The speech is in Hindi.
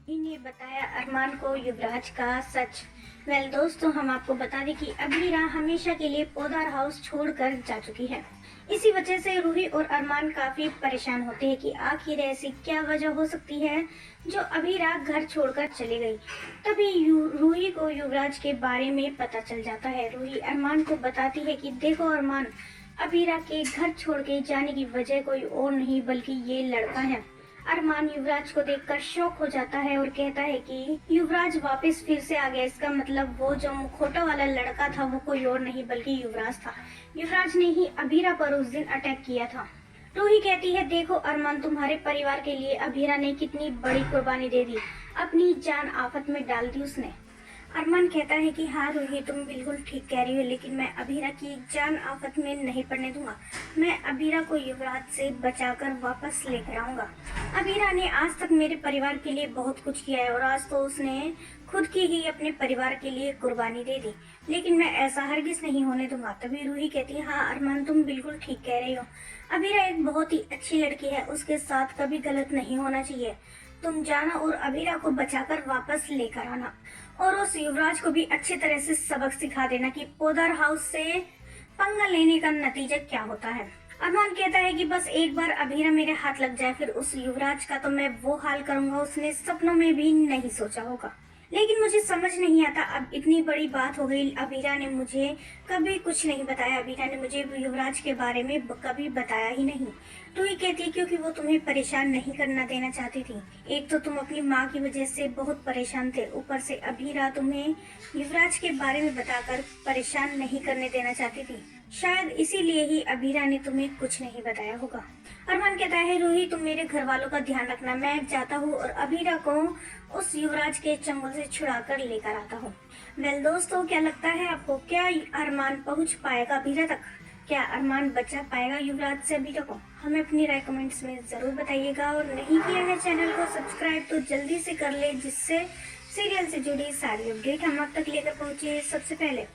इन्हें बताया अरमान को युवराज का सच। दोस्तों, हम आपको बता दें कि अबीरा हमेशा के लिए पौधार हाउस छोड़कर जा चुकी है। इसी वजह से रूही और अरमान काफी परेशान होते हैं कि आखिर ऐसी क्या वजह हो सकती है जो अबीरा घर छोड़कर चली गई। तभी रूही को युवराज के बारे में पता चल जाता है। रूही अरमान को बताती है कि देखो अरमान, अबीरा के घर छोड़ के जाने की वजह कोई और नहीं बल्कि ये लड़का है। अरमान युवराज को देखकर शॉक हो जाता है और कहता है कि युवराज वापस फिर से आ गया। इसका मतलब वो जो मुखौटा वाला लड़का था वो कोई और नहीं बल्कि युवराज था। युवराज ने ही अबीरा पर उस दिन अटैक किया था। रूही कहती है, देखो अरमान, तुम्हारे परिवार के लिए अबीरा ने कितनी बड़ी कुर्बानी दे दी, अपनी जान आफत में डाल दी उसने। अरमान कहता है कि हाँ रूही, तुम बिल्कुल ठीक कह रही हो, लेकिन मैं अबीरा की जान आफत में नहीं पड़ने दूंगा। मैं अबीरा को युवराज से बचाकर वापस लेकर आऊंगा। अबीरा ने आज तक मेरे परिवार के लिए बहुत कुछ किया है और आज तो उसने खुद की ही अपने परिवार के लिए कुर्बानी दे दी, लेकिन मैं ऐसा हरगिज नहीं होने दूंगा। तभी रूही कहती है, हाँ अरमान, तुम बिल्कुल ठीक कह रही हो। अबीरा एक बहुत ही अच्छी लड़की है, उसके साथ कभी गलत नहीं होना चाहिए। तुम जाना और अबीरा को बचाकर वापस लेकर आना और उस युवराज को भी अच्छी तरह से सबक सिखा देना कि पौधार हाउस से पंगा लेने का नतीजा क्या होता है। अरमान कहता है कि बस एक बार अबीरा मेरे हाथ लग जाए, फिर उस युवराज का तो मैं वो हाल करूंगा उसने सपनों में भी नहीं सोचा होगा। लेकिन मुझे समझ नहीं आता, अब इतनी बड़ी बात हो गई, अबीरा ने मुझे कभी कुछ नहीं बताया। अबीरा ने मुझे युवराज के बारे में कभी बताया ही नहीं। तो ये कहती है क्योंकि वो तुम्हें परेशान नहीं करना देना चाहती थी। एक तो तुम अपनी माँ की वजह से बहुत परेशान थे, ऊपर से अबीरा तुम्हें युवराज के बारे में बताकर परेशान नहीं करने देना चाहती थी। शायद इसीलिए ही अबीरा ने तुम्हें कुछ नहीं बताया होगा। अरमान कहता है, रूही तुम मेरे घर वालों का ध्यान रखना, मैं जाता हूँ और अबीरा को उस युवराज के चंगुल से छुड़ाकर लेकर आता हूँ। दोस्तों, क्या लगता है आपको, क्या अरमान पहुँच पाएगा अबीरा तक? क्या अरमान बचा पाएगा युवराज से अबीरा को? हमें अपनी राय कमेंट्स में जरूर बताइएगा और नहीं किया है चैनल को सब्सक्राइब तो जल्दी से कर ले, जिससे सीरियल से जुड़ी सारी अपडेट हम आप तक लेकर पहुँचे सबसे पहले।